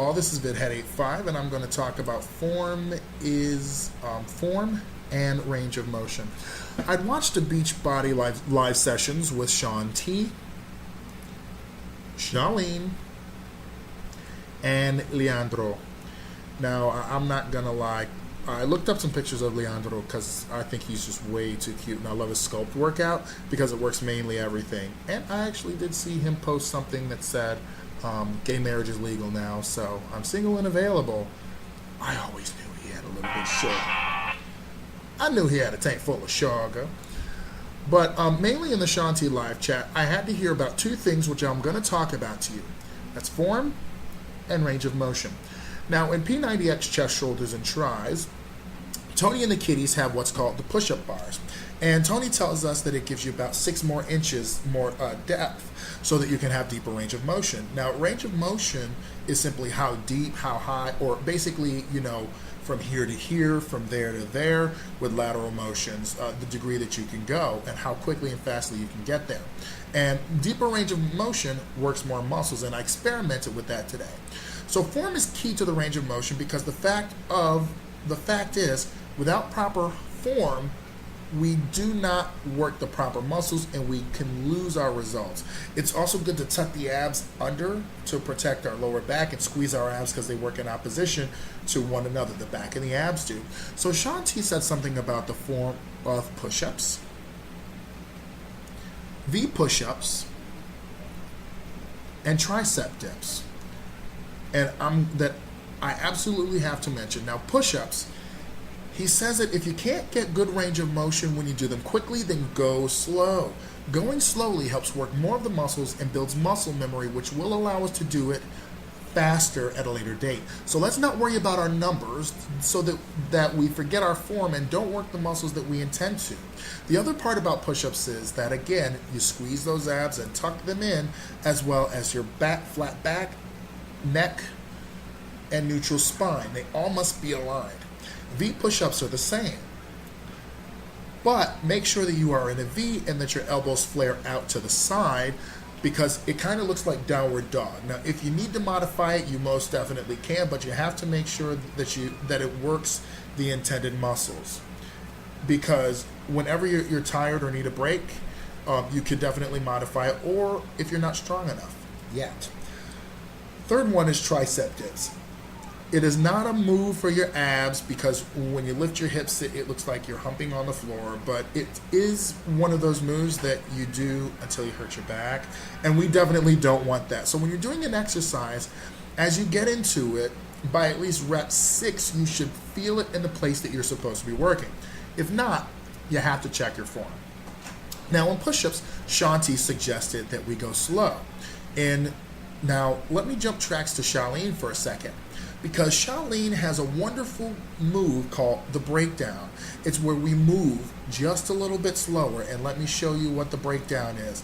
all, this is VidHead85, and I'm going to talk about form and range of motion. I'd watched the Beachbody live sessions with Shaun T, Charlene, and Leandro. Now, I'm not going to lie, I looked up some pictures of Leandro because I think he's just way too cute, and I love his sculpt workout because it works mainly everything. And I actually did see him post something that said, gay marriage is legal now, so I'm single and available. I always knew he had a little bit of sugar. I knew he had a tank full of sugar. But mainly in the Shaun T live chat, I had to hear about two things which I'm going to talk about to you. That's form and range of motion. Now, in P90X chest, shoulders, and tries, Tony and the kiddies have what's called the push-up bars. And Tony tells us that it gives you about 6 more inches more depth so that you can have deeper range of motion. Now, range of motion is simply how deep, how high, or basically, from here to here, from there to there, with lateral motions, the degree that you can go, and how quickly and fastly you can get there. And deeper range of motion works more muscles, and I experimented with that today. So form is key to the range of motion because the fact is, without proper form, we do not work the proper muscles and we can lose our results. It's also good to tuck the abs under to protect our lower back and squeeze our abs because they work in opposition to one another. The back and the abs do. So Shaun T said something about the form of push-ups, V push-ups, and tricep dips. And I absolutely have to mention. Now, push-ups, he says that if you can't get good range of motion when you do them quickly, then go slow. Going slowly helps work more of the muscles and builds muscle memory, which will allow us to do it faster at a later date. So let's not worry about our numbers so that we forget our form and don't work the muscles that we intend to. The other part about push-ups is that, again, you squeeze those abs and tuck them in, as well as your back, flat back, neck, and neutral spine. They all must be aligned. V push-ups are the same. But make sure that you are in a V and that your elbows flare out to the side because it kind of looks like downward dog. Now, if you need to modify it, you most definitely can, but you have to make sure that it works the intended muscles. Because whenever you're tired or need a break, you could definitely modify it, or if you're not strong enough yet. Third one is tricep dips. It is not a move for your abs because when you lift your hips, it looks like you're humping on the floor, but it is one of those moves that you do until you hurt your back, and we definitely don't want that. So when you're doing an exercise, as you get into it, by at least rep 6, you should feel it in the place that you're supposed to be working. If not, you have to check your form. Now, on push-ups, Shaun T suggested that we go slow. And now, let me jump tracks to Charlene for a second, because Charlene has a wonderful move called the breakdown. It's where we move just a little bit slower, and let me show you what the breakdown is.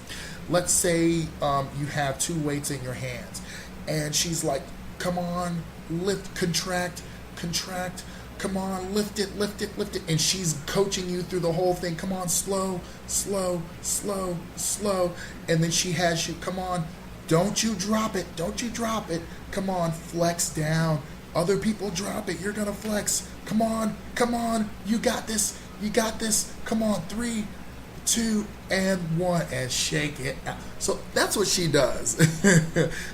Let's say you have 2 weights in your hands, and she's like, come on, lift, contract, contract, come on, lift it, lift it, lift it, and she's coaching you through the whole thing. Come on, slow, slow, slow, slow, and then she has you, come on, don't you drop it. Don't you drop it. Come on, flex down. Other people drop it. You're going to flex. Come on. Come on. You got this. You got this. Come on. 3, 2, and 1. And shake it out. So that's what she does.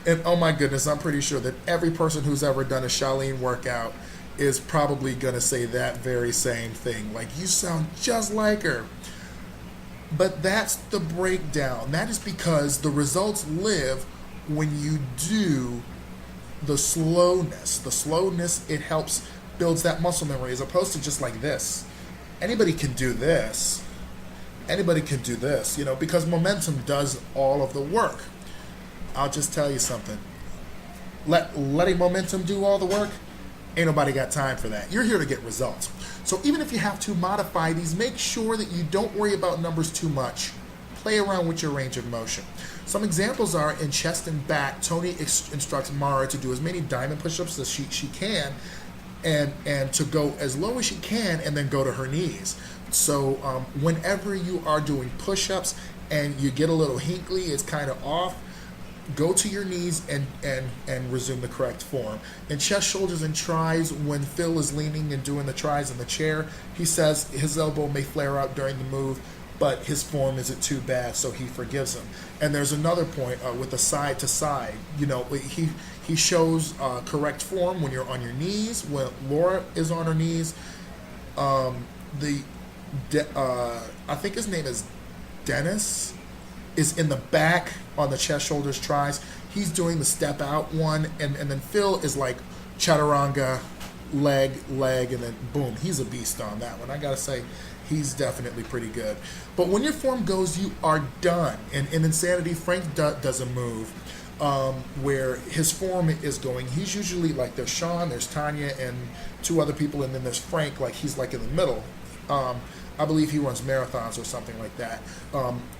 And oh my goodness, I'm pretty sure that every person who's ever done a Charlene workout is probably going to say that very same thing. Like, you sound just like her. But that's the breakdown. That is because the results live when you do the slowness. The slowness, it helps, builds that muscle memory as opposed to just like this. Anybody can do this. Anybody can do this, because momentum does all of the work. I'll just tell you something. Letting momentum do all the work, ain't nobody got time for that. You're here to get results. So even if you have to modify these, make sure that you don't worry about numbers too much. Play around with your range of motion. Some examples are in chest and back. Tony instructs Mara to do as many diamond push-ups as she can and to go as low as she can and then go to her knees. So whenever you are doing push-ups and you get a little hinkly, it's kind of off, go to your knees and resume the correct form. In chest, shoulders, and tries, when Phil is leaning and doing the tries in the chair, he says his elbow may flare out during the move, but his form isn't too bad, so he forgives him. And there's another point with the side to side. He shows correct form when you're on your knees. When Laura is on her knees, I think his name is Dennis, is in the back on the chest, shoulders, tries. He's doing the step out one, and then Phil is like chaturanga, leg, and then boom, he's a beast on that one. I gotta say, he's definitely pretty good. But when your form goes, you are done. And in Insanity, Frank does a move where his form is going. He's usually like, there's Sean, there's Tanya, and two other people, and then there's Frank, like he's like in the middle. I believe he runs marathons or something like that.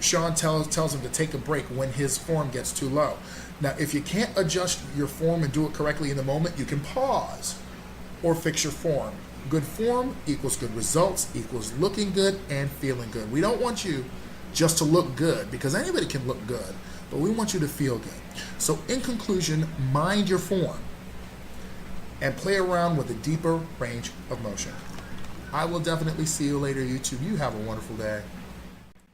Sean tells him to take a break when his form gets too low. Now, if you can't adjust your form and do it correctly in the moment, you can pause or fix your form. Good form equals good results, equals looking good and feeling good. We don't want you just to look good, because anybody can look good, but we want you to feel good. So in conclusion, mind your form and play around with a deeper range of motion. I will definitely see you later, YouTube. You have a wonderful day.